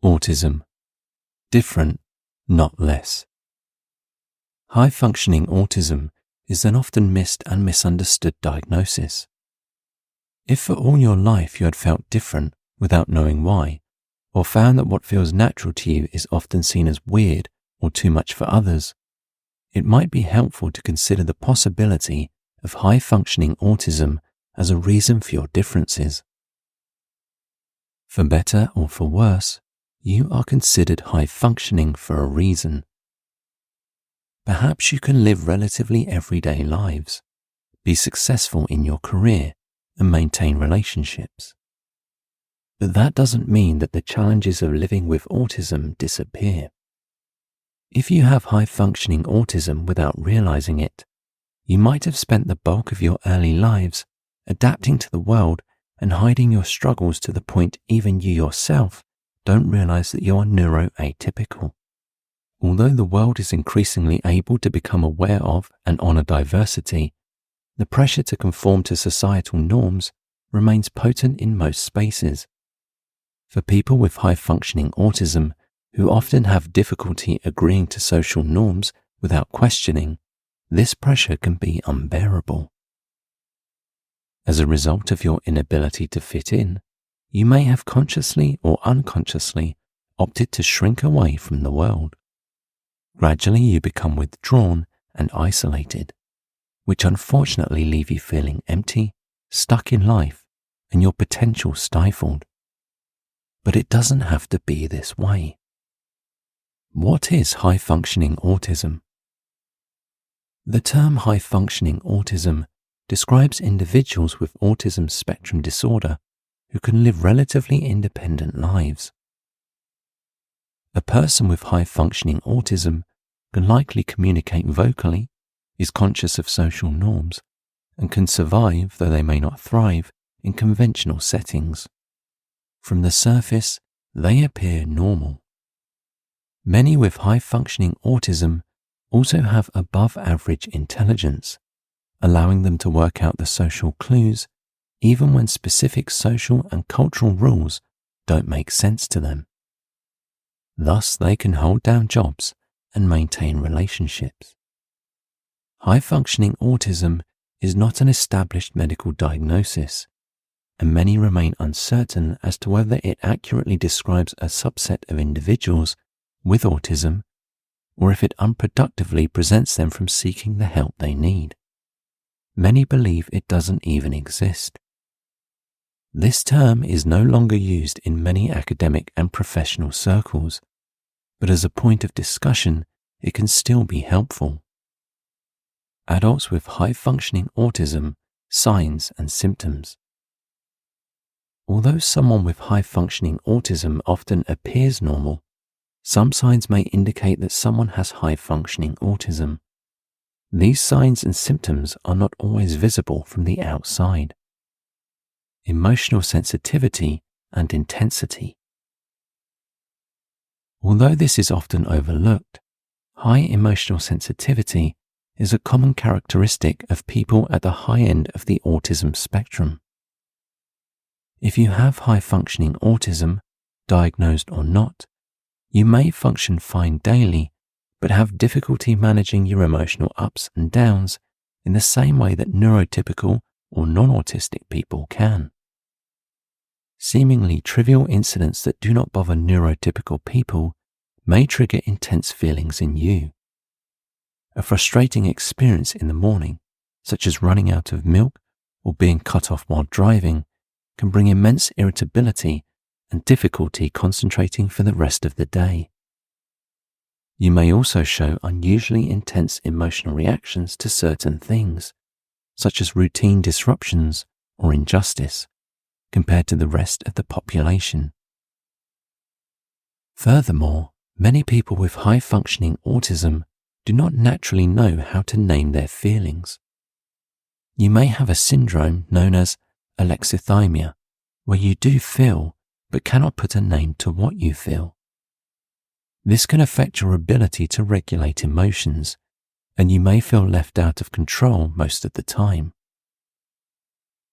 Autism. Different, not less. High-functioning autism is an often missed and misunderstood diagnosis. If for all your life you had felt different without knowing why, or found that what feels natural to you is often seen as weird or too much for others, it might be helpful to consider the possibility of high-functioning autism as a reason for your differences. For better or for worse, you are considered high-functioning for a reason. Perhaps you can live relatively everyday lives, be successful in your career, and maintain relationships. But that doesn't mean that the challenges of living with autism disappear. If you have high-functioning autism without realizing it, you might have spent the bulk of your early lives adapting to the world and hiding your struggles to the point even you yourself don't realize that you are neuroatypical. Although the world is increasingly able to become aware of and honor diversity, the pressure to conform to societal norms remains potent in most spaces. For people with high-functioning autism, who often have difficulty agreeing to social norms without questioning, this pressure can be unbearable. As a result of your inability to fit in, you may have consciously or unconsciously opted to shrink away from the world. Gradually you become withdrawn and isolated, which unfortunately leave you feeling empty, stuck in life, and your potential stifled. But it doesn't have to be this way. What is high-functioning autism? The term high-functioning autism describes individuals with autism spectrum disorder who can live relatively independent lives. A person with high-functioning autism can likely communicate vocally, is conscious of social norms, and can survive, though they may not thrive, in conventional settings. From the surface, they appear normal. Many with high-functioning autism also have above-average intelligence, allowing them to work out the social clues even when specific social and cultural rules don't make sense to them. Thus, they can hold down jobs and maintain relationships. High-functioning autism is not an established medical diagnosis, and many remain uncertain as to whether it accurately describes a subset of individuals with autism or if it unproductively prevents them from seeking the help they need. Many believe it doesn't even exist. This term is no longer used in many academic and professional circles, but as a point of discussion, it can still be helpful. Adults with high-functioning autism, signs and symptoms. Although someone with high-functioning autism often appears normal, some signs may indicate that someone has high-functioning autism. These signs and symptoms are not always visible from the outside. Emotional sensitivity and intensity. Although this is often overlooked, high emotional sensitivity is a common characteristic of people at the high end of the autism spectrum. If you have high-functioning autism, diagnosed or not, you may function fine daily, but have difficulty managing your emotional ups and downs in the same way that neurotypical or non-autistic people can. Seemingly trivial incidents that do not bother neurotypical people may trigger intense feelings in you. A frustrating experience in the morning, such as running out of milk or being cut off while driving, can bring immense irritability and difficulty concentrating for the rest of the day. You may also show unusually intense emotional reactions to certain things, such as routine disruptions or injustice, compared to the rest of the population. Furthermore, many people with high-functioning autism do not naturally know how to name their feelings. You may have a syndrome known as alexithymia, where you do feel but cannot put a name to what you feel. This can affect your ability to regulate emotions, and you may feel left out of control most of the time.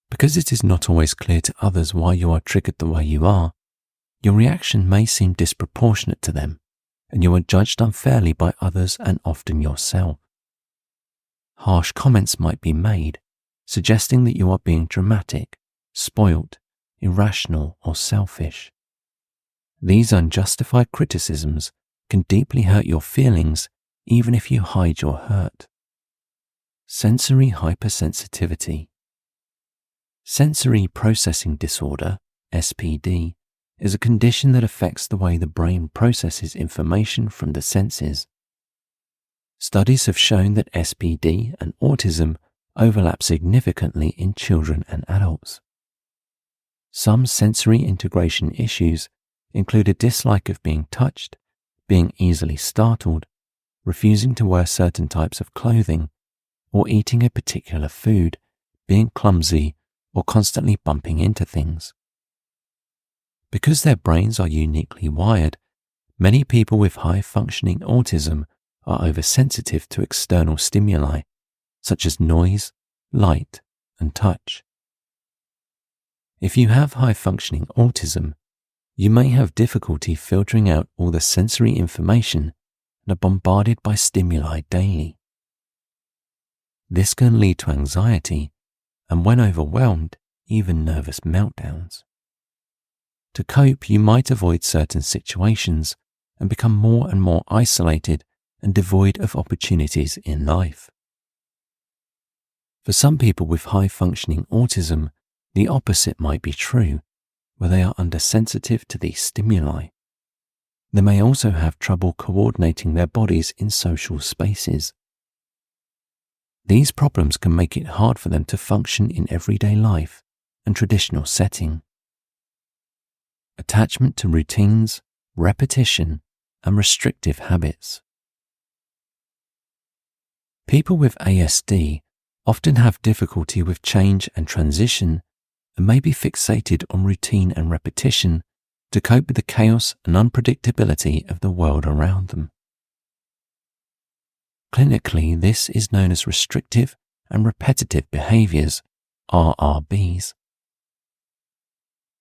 Because it is not always clear to others why you are triggered the way you are, your reaction may seem disproportionate to them, and you are judged unfairly by others and often yourself. Harsh comments might be made, suggesting that you are being dramatic, spoilt, irrational, or selfish. These unjustified criticisms can deeply hurt your feelings even if you hide your hurt. Sensory hypersensitivity. Sensory processing disorder, SPD, is a condition that affects the way the brain processes information from the senses. Studies have shown that SPD and autism overlap significantly in children and adults. Some sensory integration issues include a dislike of being touched, being easily startled, refusing to wear certain types of clothing, or eating a particular food, being clumsy, or constantly bumping into things. Because their brains are uniquely wired, many people with high-functioning autism are oversensitive to external stimuli, such as noise, light, and touch. If you have high-functioning autism, you may have difficulty filtering out all the sensory information and are bombarded by stimuli daily. This can lead to anxiety, and when overwhelmed, even nervous meltdowns. To cope, you might avoid certain situations and become more and more isolated and devoid of opportunities in life. For some people with high-functioning autism, the opposite might be true, where they are undersensitive to these stimuli. They may also have trouble coordinating their bodies in social spaces. These problems can make it hard for them to function in everyday life and traditional setting. Attachment to routines, repetition, and restrictive habits. People with ASD often have difficulty with change and transition and may be fixated on routine and repetition to cope with the chaos and unpredictability of the world around them. Clinically, this is known as restrictive and repetitive behaviors, RRBs.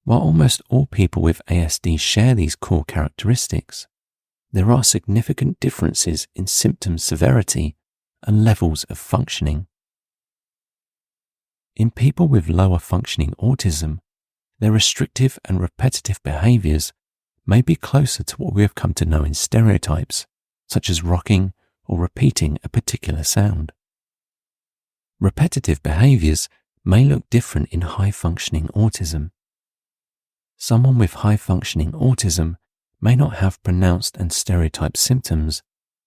While almost all people with ASD share these core characteristics, there are significant differences in symptom severity and levels of functioning. In people with lower functioning autism, their restrictive and repetitive behaviors may be closer to what we have come to know in stereotypes, such as rocking or repeating a particular sound. Repetitive behaviors may look different in high-functioning autism. Someone with high-functioning autism may not have pronounced and stereotyped symptoms,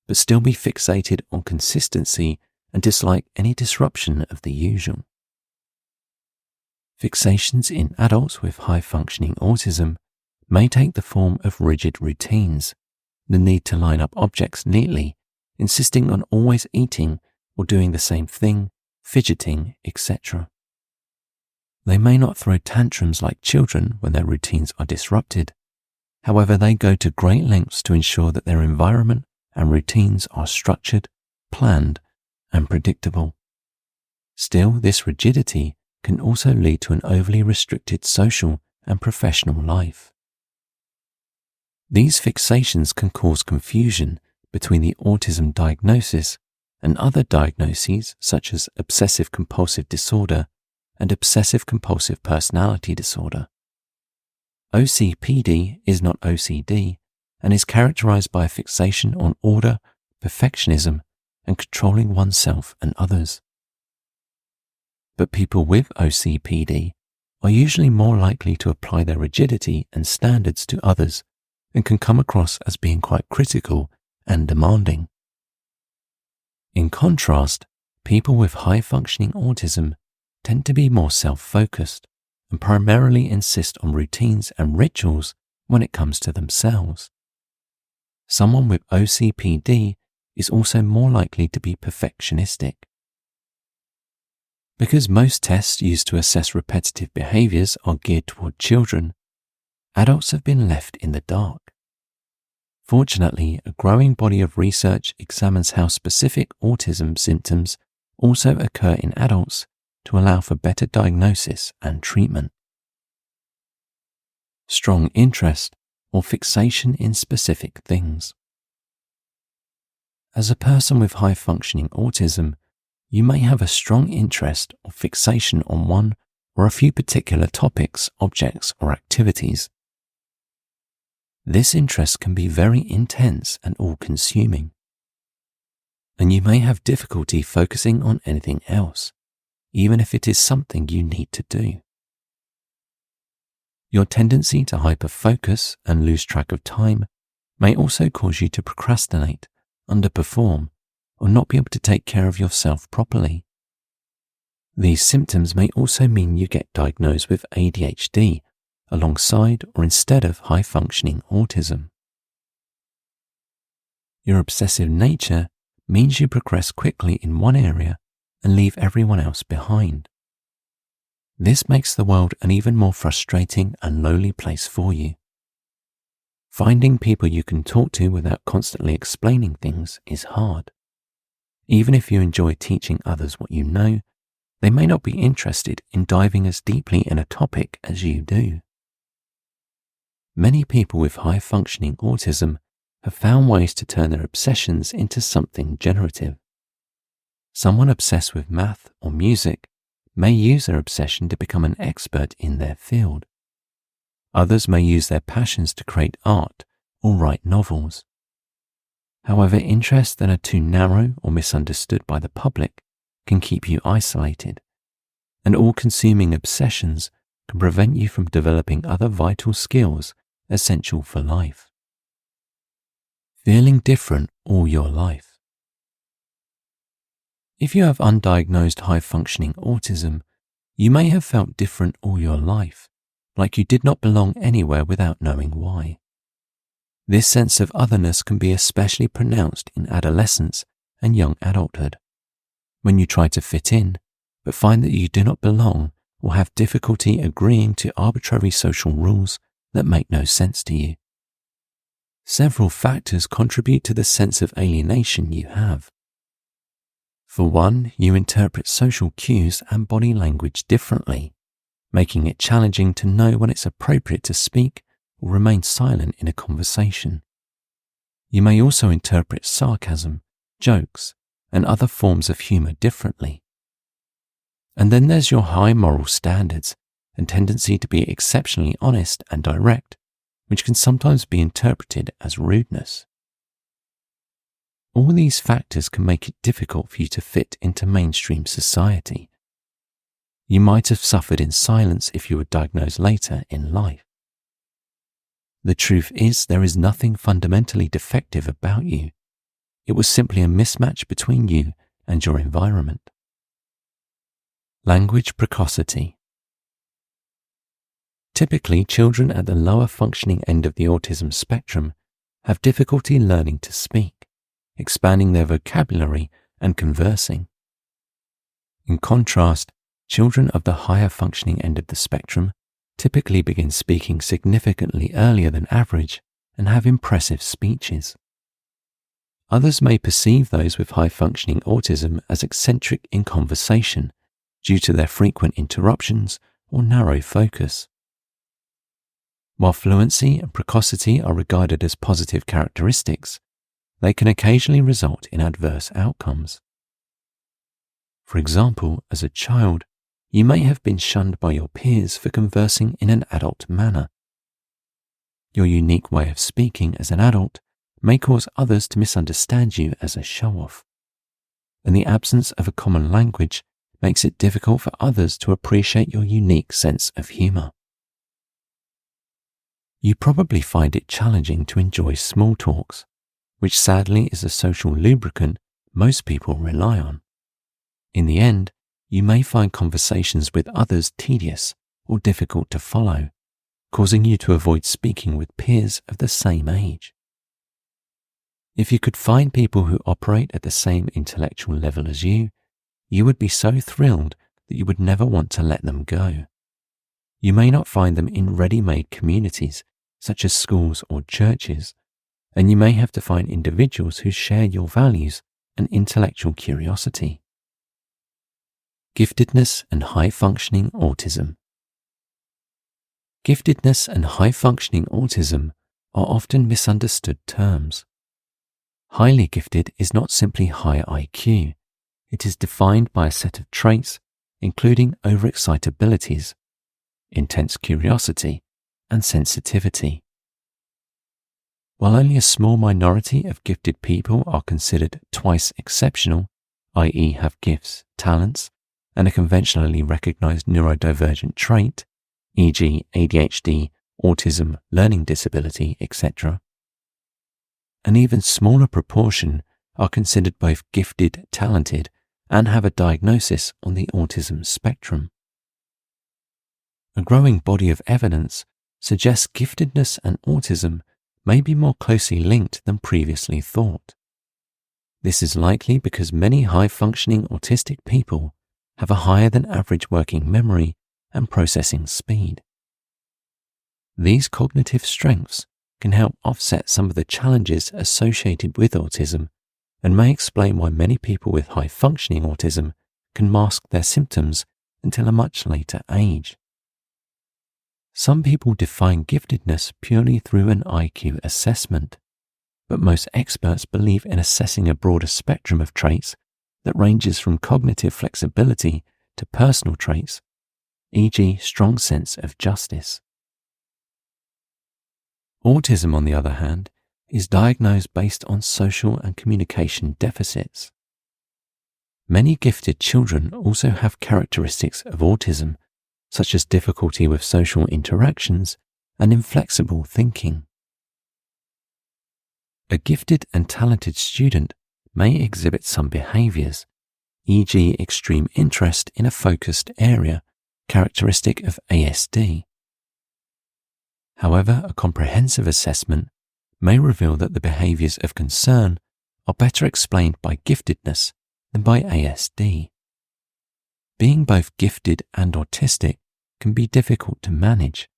but still be fixated on consistency and dislike any disruption of the usual. Fixations in adults with high-functioning autism may take the form of rigid routines, the need to line up objects neatly, insisting on always eating or doing the same thing, fidgeting, etc. They may not throw tantrums like children when their routines are disrupted. However, they go to great lengths to ensure that their environment and routines are structured, planned, and predictable. Still, this rigidity can also lead to an overly restricted social and professional life. These fixations can cause confusion between the autism diagnosis and other diagnoses such as obsessive-compulsive disorder and obsessive-compulsive personality disorder. OCPD is not OCD and is characterized by a fixation on order, perfectionism, and controlling oneself and others. But people with OCPD are usually more likely to apply their rigidity and standards to others and can come across as being quite critical and demanding. In contrast, people with high-functioning autism tend to be more self-focused and primarily insist on routines and rituals when it comes to themselves. Someone with OCPD is also more likely to be perfectionistic. Because most tests used to assess repetitive behaviors are geared toward children, adults have been left in the dark. Fortunately, a growing body of research examines how specific autism symptoms also occur in adults to allow for better diagnosis and treatment. Strong interest or fixation in specific things. As a person with high-functioning autism, you may have a strong interest or fixation on one or a few particular topics, objects, or activities. This interest can be very intense and all-consuming, and you may have difficulty focusing on anything else, even if it is something you need to do. Your tendency to hyper-focus and lose track of time may also cause you to procrastinate, underperform, or not be able to take care of yourself properly. These symptoms may also mean you get diagnosed with ADHD alongside or instead of high-functioning autism. Your obsessive nature means you progress quickly in one area and leave everyone else behind. This makes the world an even more frustrating and lonely place for you. Finding people you can talk to without constantly explaining things is hard. Even if you enjoy teaching others what you know, they may not be interested in diving as deeply in a topic as you do. Many people with high-functioning autism have found ways to turn their obsessions into something generative. Someone obsessed with math or music may use their obsession to become an expert in their field. Others may use their passions to create art or write novels. However, interests that are too narrow or misunderstood by the public can keep you isolated, and all-consuming obsessions can prevent you from developing other vital skills essential for life. Feeling different all your life. If you have undiagnosed high-functioning autism, you may have felt different all your life, like you did not belong anywhere without knowing why. This sense of otherness can be especially pronounced in adolescence and young adulthood, when you try to fit in, but find that you do not belong or have difficulty agreeing to arbitrary social rules that make no sense to you. Several factors contribute to the sense of alienation you have. For one, you interpret social cues and body language differently, making it challenging to know when it's appropriate to speak or remain silent in a conversation. You may also interpret sarcasm, jokes, and other forms of humor differently. And then there's your high moral standards and tendency to be exceptionally honest and direct, which can sometimes be interpreted as rudeness. All these factors can make it difficult for you to fit into mainstream society. You might have suffered in silence if you were diagnosed later in life. The truth is, there is nothing fundamentally defective about you. It was simply a mismatch between you and your environment. Language precocity. Typically, children at the lower functioning end of the autism spectrum have difficulty learning to speak, expanding their vocabulary and conversing. In contrast, children of the higher functioning end of the spectrum typically begin speaking significantly earlier than average and have impressive speeches. Others may perceive those with high-functioning autism as eccentric in conversation due to their frequent interruptions or narrow focus. While fluency and precocity are regarded as positive characteristics, they can occasionally result in adverse outcomes. For example, as a child, you may have been shunned by your peers for conversing in an adult manner. Your unique way of speaking as an adult may cause others to misunderstand you as a show-off, and the absence of a common language makes it difficult for others to appreciate your unique sense of humor. You probably find it challenging to enjoy small talks, which sadly is a social lubricant most people rely on. In the end, you may find conversations with others tedious or difficult to follow, causing you to avoid speaking with peers of the same age. If you could find people who operate at the same intellectual level as you would be so thrilled that you would never want to let them go. You may not find them in ready-made communities such as schools or churches, and you may have to find individuals who share your values and intellectual curiosity. Giftedness and high-functioning autism. Giftedness and high-functioning autism are often misunderstood terms. Highly gifted is not simply high IQ. It is defined by a set of traits including overexcitabilities, intense curiosity, and sensitivity. While only a small minority of gifted people are considered twice exceptional, i.e. have gifts, talents, and a conventionally recognized neurodivergent trait, e.g. ADHD, autism, learning disability, etc., an even smaller proportion are considered both gifted, talented, and have a diagnosis on the autism spectrum. A growing body of evidence suggests giftedness and autism may be more closely linked than previously thought. This is likely because many high-functioning autistic people have a higher than average working memory and processing speed. These cognitive strengths can help offset some of the challenges associated with autism and may explain why many people with high-functioning autism can mask their symptoms until a much later age. Some people define giftedness purely through an IQ assessment, but most experts believe in assessing a broader spectrum of traits that ranges from cognitive flexibility to personal traits, e.g. strong sense of justice. Autism, on the other hand, is diagnosed based on social and communication deficits. Many gifted children also have characteristics of autism, such as difficulty with social interactions and inflexible thinking. A gifted and talented student may exhibit some behaviors, e.g. extreme interest in a focused area, characteristic of ASD. However, a comprehensive assessment may reveal that the behaviors of concern are better explained by giftedness than by ASD. Being both gifted and autistic can be difficult to manage,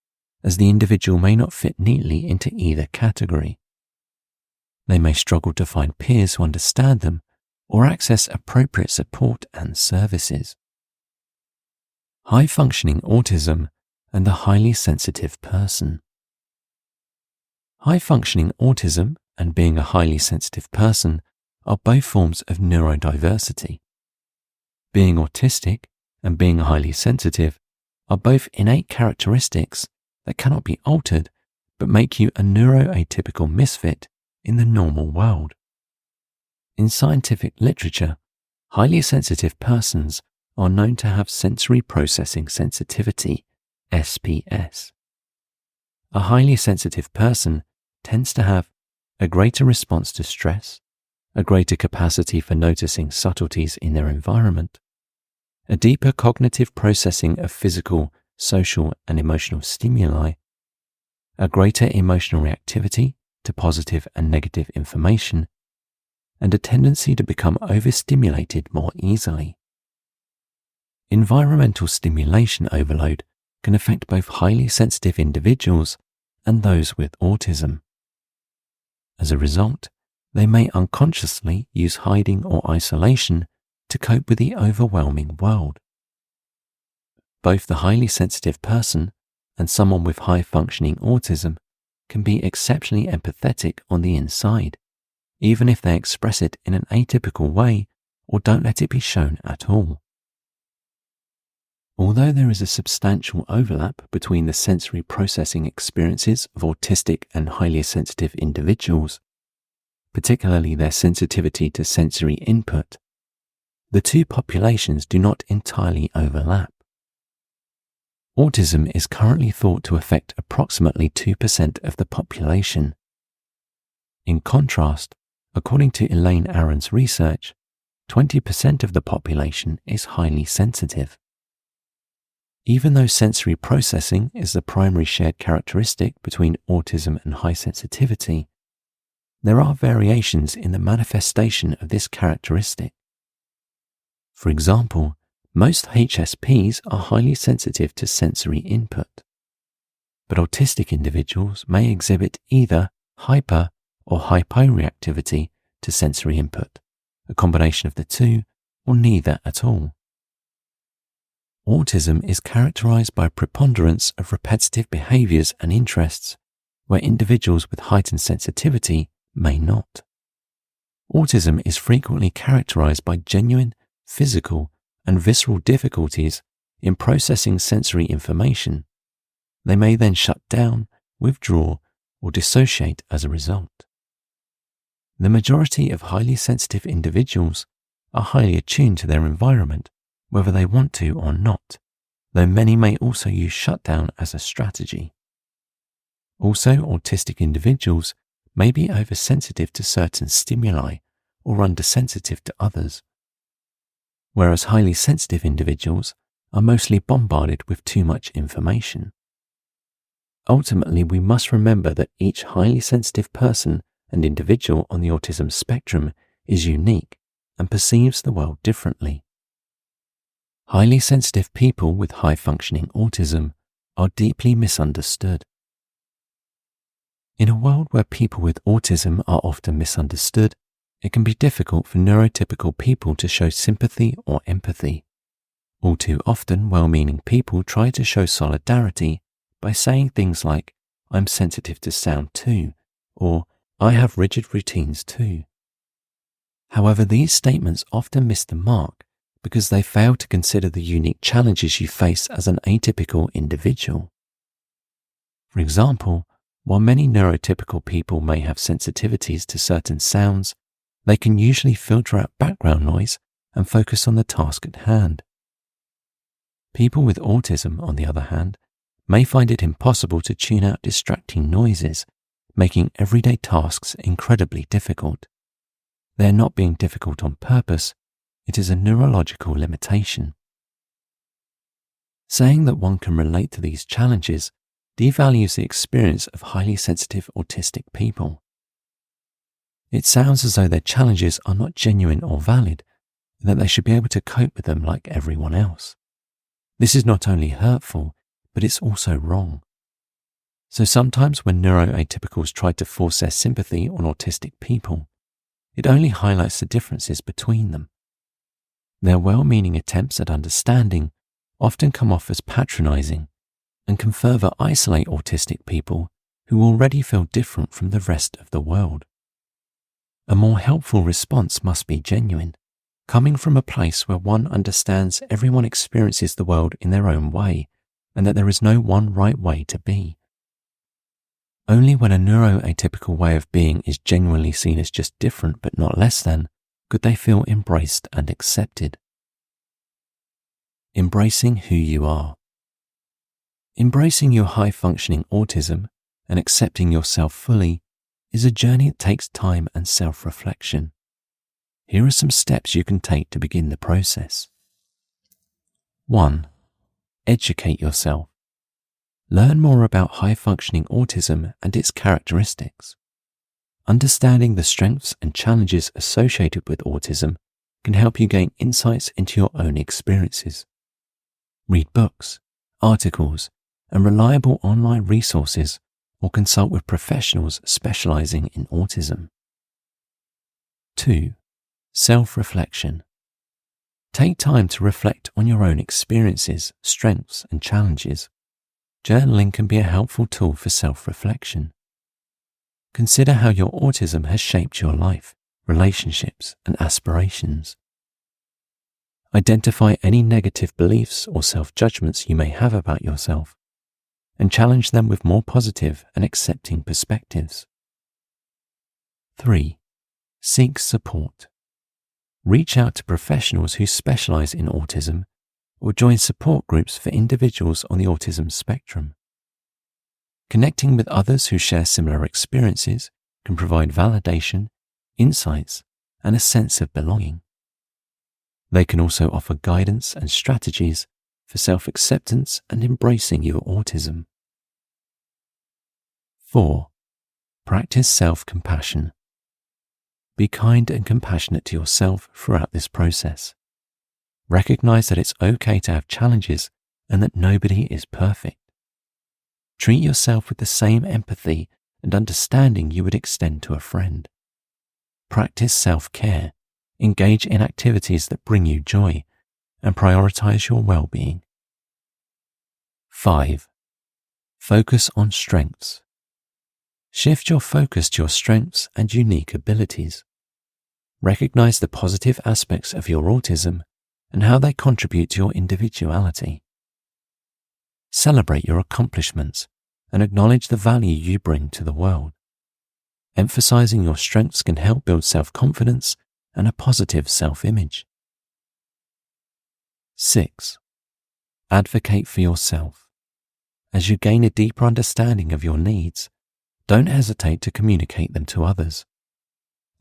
as the individual may not fit neatly into either category. They may struggle to find peers who understand them or access appropriate support and services. High-functioning autism and the highly sensitive person. High-functioning autism and being a highly sensitive person are both forms of neurodiversity. Being autistic and being highly sensitive are both innate characteristics that cannot be altered but make you a neuroatypical misfit in the normal world. In scientific literature, highly sensitive persons are known to have sensory processing sensitivity, SPS. A highly sensitive person tends to have a greater response to stress, a greater capacity for noticing subtleties in their environment, a deeper cognitive processing of physical, social, and emotional stimuli, a greater emotional reactivity to positive and negative information, and a tendency to become overstimulated more easily. Environmental stimulation overload can affect both highly sensitive individuals and those with autism. As a result, they may unconsciously use hiding or isolation to cope with the overwhelming world. Both the highly sensitive person and someone with high-functioning autism can be exceptionally empathetic on the inside, even if they express it in an atypical way or don't let it be shown at all. Although there is a substantial overlap between the sensory processing experiences of autistic and highly sensitive individuals, particularly their sensitivity to sensory input, the two populations do not entirely overlap. Autism is currently thought to affect approximately 2% of the population. In contrast, according to Elaine Aron's research, 20% of the population is highly sensitive. Even though sensory processing is the primary shared characteristic between autism and high sensitivity, there are variations in the manifestation of this characteristic. For example, most HSPs are highly sensitive to sensory input, but autistic individuals may exhibit either hyper or hyporeactivity to sensory input, a combination of the two, or neither at all. Autism is characterized by a preponderance of repetitive behaviors and interests, where individuals with heightened sensitivity may not. Autism is frequently characterized by genuine physical and visceral difficulties in processing sensory information. They may then shut down, withdraw, or dissociate as a result. The majority of highly sensitive individuals are highly attuned to their environment, whether they want to or not, though many may also use shutdown as a strategy. Also, autistic individuals may be oversensitive to certain stimuli or undersensitive to others, whereas highly sensitive individuals are mostly bombarded with too much information. Ultimately, we must remember that each highly sensitive person and individual on the autism spectrum is unique and perceives the world differently. Highly sensitive people with high-functioning autism are deeply misunderstood. In a world where people with autism are often misunderstood, it can be difficult for neurotypical people to show sympathy or empathy. All too often, well-meaning people try to show solidarity by saying things like, "I'm sensitive to sound too," or "I have rigid routines too." However, these statements often miss the mark because they fail to consider the unique challenges you face as an atypical individual. For example, while many neurotypical people may have sensitivities to certain sounds, they can usually filter out background noise and focus on the task at hand. People with autism, on the other hand, may find it impossible to tune out distracting noises, making everyday tasks incredibly difficult. They are not being difficult on purpose, it is a neurological limitation. Saying that one can relate to these challenges devalues the experience of highly sensitive autistic people. It sounds as though their challenges are not genuine or valid, and that they should be able to cope with them like everyone else. This is not only hurtful, but it's also wrong. So sometimes when neuroatypicals try to force their sympathy on autistic people, it only highlights the differences between them. Their well-meaning attempts at understanding often come off as patronizing and can further isolate autistic people who already feel different from the rest of the world. A more helpful response must be genuine, coming from a place where one understands everyone experiences the world in their own way and that there is no one right way to be. Only when a neuroatypical way of being is genuinely seen as just different but not less than, could they feel embraced and accepted. Embracing who you are. Embracing your high-functioning autism and accepting yourself fully is a journey that takes time and self-reflection. Here are some steps you can take to begin the process. 1. Educate yourself. Learn more about high-functioning autism and its characteristics. Understanding the strengths and challenges associated with autism can help you gain insights into your own experiences. Read books, articles, and reliable online resources, or consult with professionals specializing in autism. 2. Self-reflection. Take time to reflect on your own experiences, strengths, and challenges. Journaling can be a helpful tool for self-reflection. Consider how your autism has shaped your life, relationships, and aspirations. Identify any negative beliefs or self-judgments you may have about yourself, and challenge them with more positive and accepting perspectives. 3. Seek support. Reach out to professionals who specialize in autism or join support groups for individuals on the autism spectrum. Connecting with others who share similar experiences can provide validation, insights, and a sense of belonging. They can also offer guidance and strategies for self-acceptance and embracing your autism. 4. Practice self-compassion. Be kind and compassionate to yourself throughout this process. Recognize that it's okay to have challenges and that nobody is perfect. Treat yourself with the same empathy and understanding you would extend to a friend. Practice self-care, engage in activities that bring you joy, and prioritize your well-being. 5. Focus on strengths. Shift your focus to your strengths and unique abilities. Recognize the positive aspects of your autism and how they contribute to your individuality. Celebrate your accomplishments and acknowledge the value you bring to the world. Emphasizing your strengths can help build self-confidence and a positive self-image. 6. Advocate for yourself. As you gain a deeper understanding of your needs, don't hesitate to communicate them to others.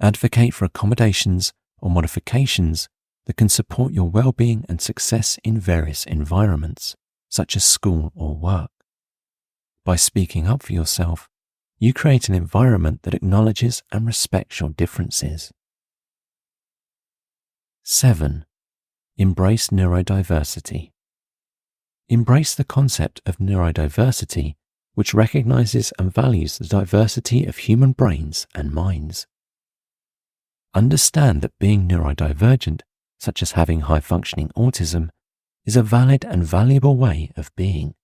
Advocate for accommodations or modifications that can support your well-being and success in various environments, such as school or work. By speaking up for yourself, you create an environment that acknowledges and respects your differences. 7. Embrace neurodiversity. Embrace the concept of neurodiversity, which recognizes and values the diversity of human brains and minds. Understand that being neurodivergent, such as having high-functioning autism, is a valid and valuable way of being.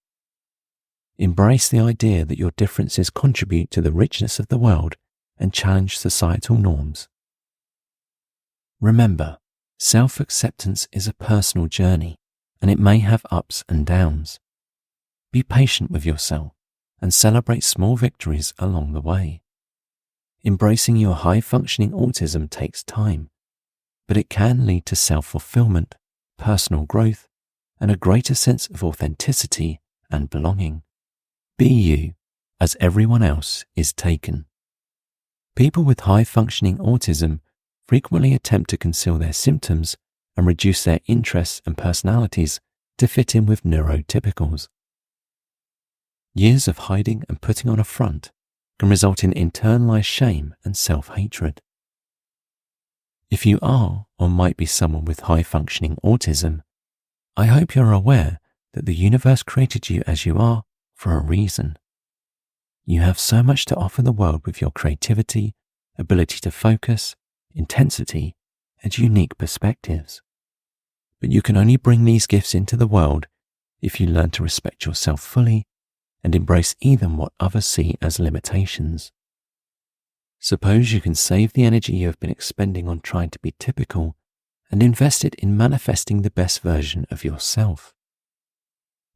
Embrace the idea that your differences contribute to the richness of the world and challenge societal norms. Remember, self-acceptance is a personal journey, and it may have ups and downs. Be patient with yourself and celebrate small victories along the way. Embracing your high-functioning autism takes time, but it can lead to self-fulfillment, personal growth, and a greater sense of authenticity and belonging. Be you, as everyone else is taken. People with high-functioning autism frequently attempt to conceal their symptoms and reduce their interests and personalities to fit in with neurotypicals. Years of hiding and putting on a front can result in internalized shame and self-hatred. If you are or might be someone with high-functioning autism, I hope you're aware that the universe created you as you are for a reason. You have so much to offer the world with your creativity, ability to focus, intensity, and unique perspectives. But you can only bring these gifts into the world if you learn to respect yourself fully and embrace even what others see as limitations. Suppose you can save the energy you have been expending on trying to be typical and invest it in manifesting the best version of yourself.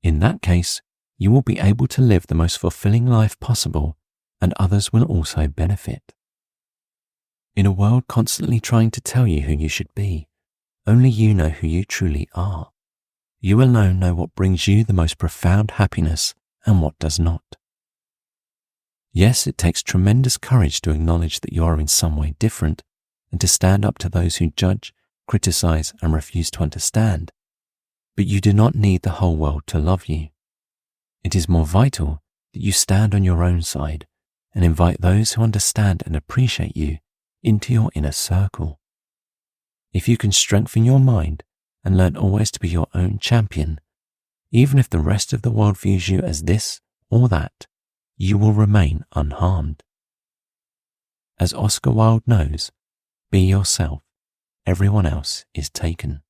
In that case, you will be able to live the most fulfilling life possible, and others will also benefit. In a world constantly trying to tell you who you should be, only you know who you truly are. You alone know what brings you the most profound happiness and what does not. Yes, it takes tremendous courage to acknowledge that you are in some way different and to stand up to those who judge, criticize, and refuse to understand. But you do not need the whole world to love you. It is more vital that you stand on your own side and invite those who understand and appreciate you into your inner circle. If you can strengthen your mind and learn always to be your own champion, even if the rest of the world views you as this or that, you will remain unharmed. As Oscar Wilde knows, be yourself, everyone else is taken.